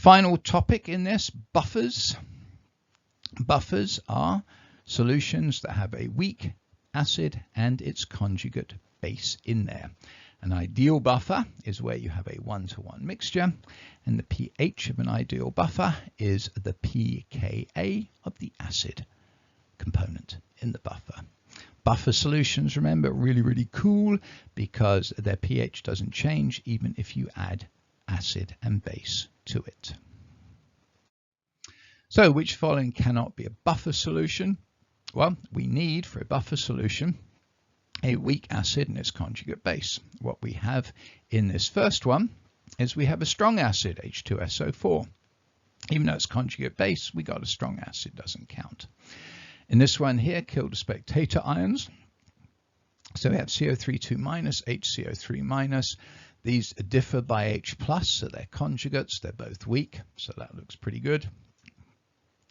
Final topic in this, buffers. Buffers are solutions that have a weak acid and its conjugate base in there. An ideal buffer is where you have a 1-to-1 mixture, and the pH of an ideal buffer is the pKa of the acid component in the buffer. Buffer solutions, remember, really cool because their pH doesn't change even if you add acid and base to it. So which following cannot be a buffer solution? Well, we need for a buffer solution a weak acid and its conjugate base. What we have in this first one is we have a strong acid, H2SO4. Even though it's conjugate base, we got a strong acid, doesn't count. In this one here, killed the spectator ions. So we have CO3 2-, HCO3-. These differ by H+, so they're conjugates, they're both weak, so that looks pretty good.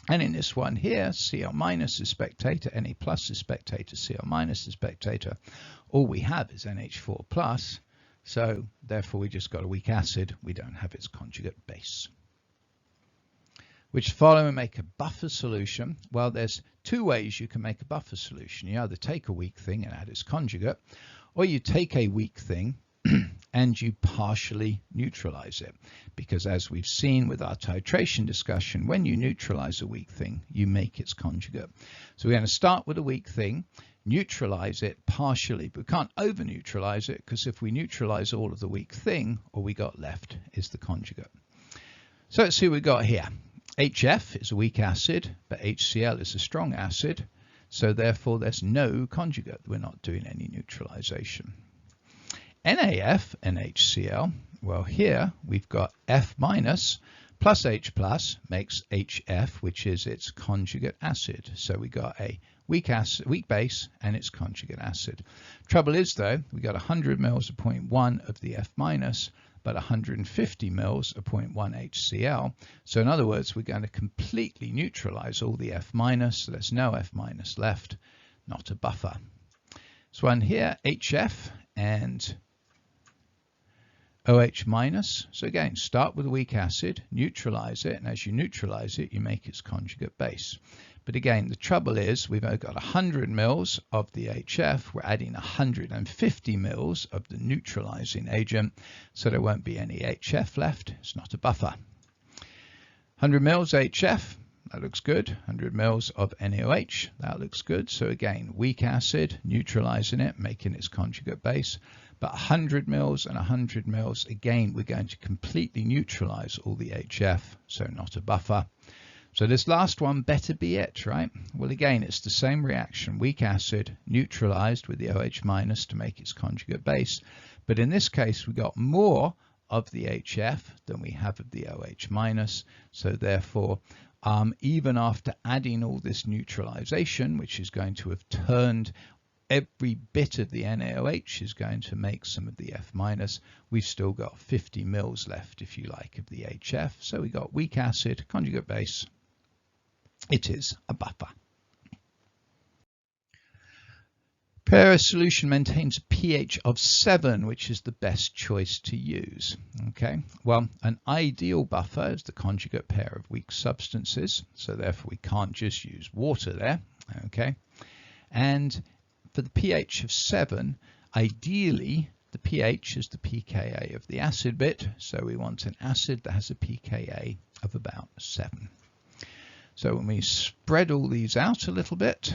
And in this one here, Cl- is spectator, Na+ is spectator, Cl- is spectator. All we have is NH4+, so therefore we just got a weak acid, we don't have its conjugate base. Which follow and make a buffer solution? Well, there's two ways you can make a buffer solution. You either take a weak thing and add its conjugate, or you take a weak thing and you partially neutralize it. Because as we've seen with our titration discussion, when you neutralize a weak thing, you make its conjugate. So we're going to start with a weak thing, neutralize it partially, but we can't over neutralize it because if we neutralize all of the weak thing, all we got left is the conjugate. So let's see what we got here. HF is a weak acid, but HCl is a strong acid. So therefore there's no conjugate. We're not doing any neutralization. NaF and HCl, well here we've got F- plus H+ makes HF, which is its conjugate acid. So we got a weak base and its conjugate acid. Trouble is though, we got 100 mils of 0.1 of the F-, but 150 mils of 0.1 HCl. So in other words, we're going to completely neutralize all the F-, so there's no F- left, not a buffer. So one here, HF and OH-. So again, start with a weak acid, neutralize it, and as you neutralize it, you make its conjugate base. But again, the trouble is we've only got 100 mils of the HF. We're adding 150 mils of the neutralizing agent, so there won't be any HF left. It's not a buffer. 100 mils HF, that looks good. 100 mils of NaOH, that looks good. So again, weak acid, neutralizing it, making its conjugate base. But 100 mils and 100 mils, again, we're going to completely neutralize all the HF, so not a buffer. So this last one better be it, right? Well, again, it's the same reaction. Weak acid neutralized with the OH- to make its conjugate base. But in this case, we got more of the HF than we have of the OH-. So therefore, even after adding all this neutralization, which is going to have turned every bit of the NaOH is going to make some of the F-, we've still got 50 mils left, if you like, of the HF. So we got weak acid, conjugate base. It is a buffer. Pair solution maintains a pH of 7, which is the best choice to use. Okay, well, an ideal buffer is the conjugate pair of weak substances, so therefore we can't just use water there. Okay, and for the pH of 7, ideally the pH is the pKa of the acid bit, so we want an acid that has a pKa of about 7. So when we spread all these out a little bit,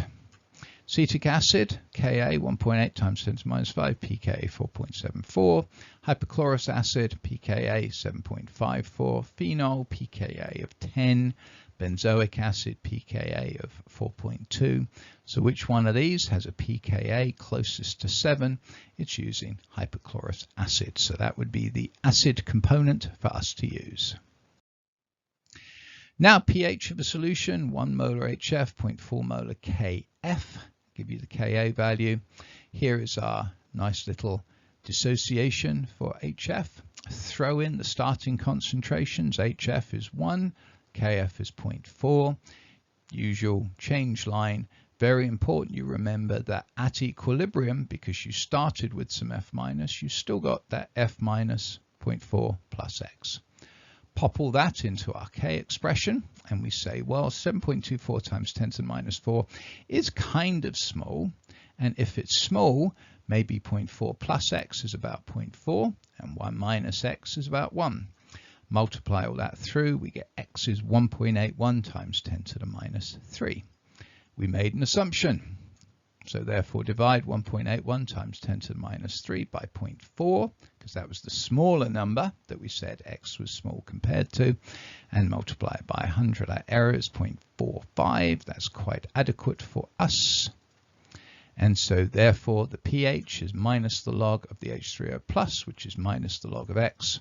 acetic acid, Ka 1.8 times 10 to minus 5, pKa 4.74, hypochlorous acid, pKa 7.54, phenol, pKa of 10, benzoic acid, pKa of 4.2. So which one of these has a pKa closest to 7? It's using hypochlorous acid. So that would be the acid component for us to use. Now pH of a solution, 1 molar HF, 0.4 molar Kf. Give you the Ka value. Here is our nice little dissociation for HF. Throw in the starting concentrations. HF is 1, Kf is 0.4. Usual change line. Very important you remember that at equilibrium, because you started with some F-, you still got that F- 0.4 plus X. pop all that into our K expression, and we say, well, 7.24 times 10 to the minus 4 is kind of small. And if it's small, maybe 0.4 plus x is about 0.4, and 1 minus x is about 1. Multiply all that through, we get x is 1.81 times 10 to the minus 3. We made an assumption. So therefore divide 1.81 times 10 to the minus 3 by 0.4, because that was the smaller number that we said x was small compared to, and multiply it by 100. Our error is 0.45. That's quite adequate for us. And so therefore the pH is minus the log of the H3O plus, which is minus the log of x,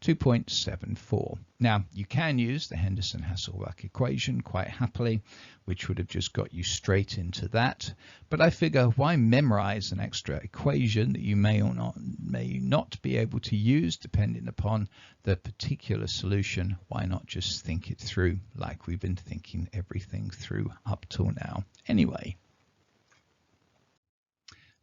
2.74. Now you can use the Henderson-Hasselbalch equation quite happily, which would have just got you straight into that. But I figure, why memorize an extra equation that you may or may not be able to use depending upon the particular solution? Why not just think it through like we've been thinking everything through up till now anyway?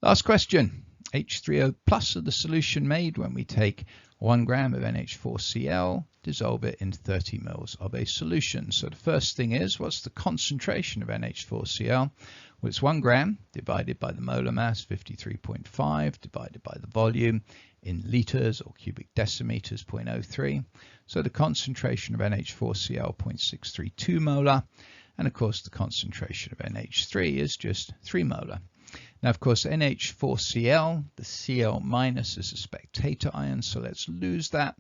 Last question. H3O plus of the solution made when we take 1 gram of NH4Cl, dissolve it in 30 mils of a solution. So the first thing is, what's the concentration of NH4Cl? Well, it's 1 gram divided by the molar mass, 53.5, divided by the volume in liters or cubic decimeters, 0.03. So the concentration of NH4Cl, 0.632 molar. And of course, the concentration of NH3 is just 3 molar. Now, of course, NH4Cl, the Cl minus is a spectator ion, so let's lose that.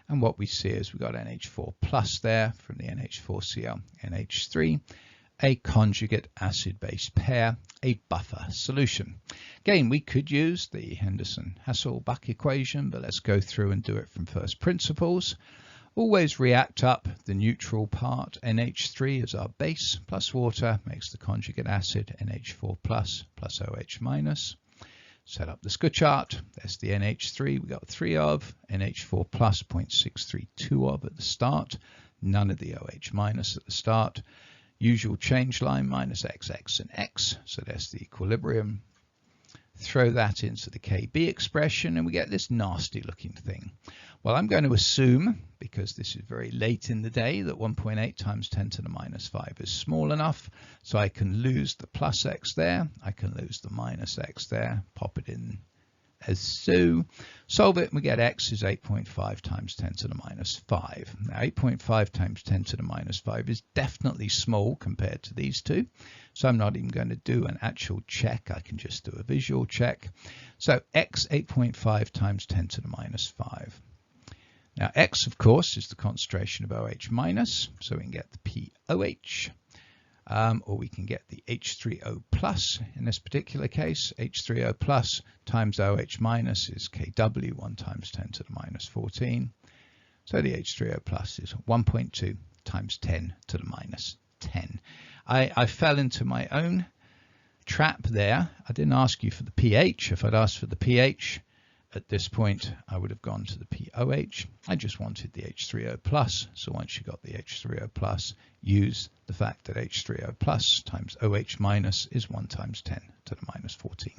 And what we see is we've got NH4 plus there from the NH4Cl, NH3, a conjugate acid-base pair, a buffer solution. Again, we could use the Henderson-Hasselbalch equation, but let's go through and do it from first principles. Always react up the neutral part. NH3 is our base plus water makes the conjugate acid NH4 plus OH minus. Set up the SCA chart. There's the NH3 we got 3 of, NH4 plus 0.632 of at the start, none of the OH minus at the start. Usual change line minus XX and X, so there's the equilibrium. Throw that into the KB expression and we get this nasty looking thing. Well, I'm going to assume, because this is very late in the day, that 1.8 times 10 to the minus 5 is small enough, so I can lose the plus x there, I can lose the minus x there, pop it in as so. Solve it and we get x is 8.5 times 10 to the minus 5. Now 8.5 times 10 to the minus 5 is definitely small compared to these two, so I'm not even going to do an actual check, I can just do a visual check. So x 8.5 times 10 to the minus 5. Now x, of course, is the concentration of OH minus, so we can get the POH, or we can get the H3O plus. In this particular case, H3O plus times OH minus is Kw, 1 times 10 to the minus 14. So the H3O plus is 1.2 times 10 to the minus 10. I fell into my own trap there. I didn't ask you for the pH. If I'd asked for the pH, at this point, I would have gone to the POH. I just wanted the H3O plus. So once you got the H3O plus, use the fact that H3O plus times OH minus is 1 times 10 to the minus 14.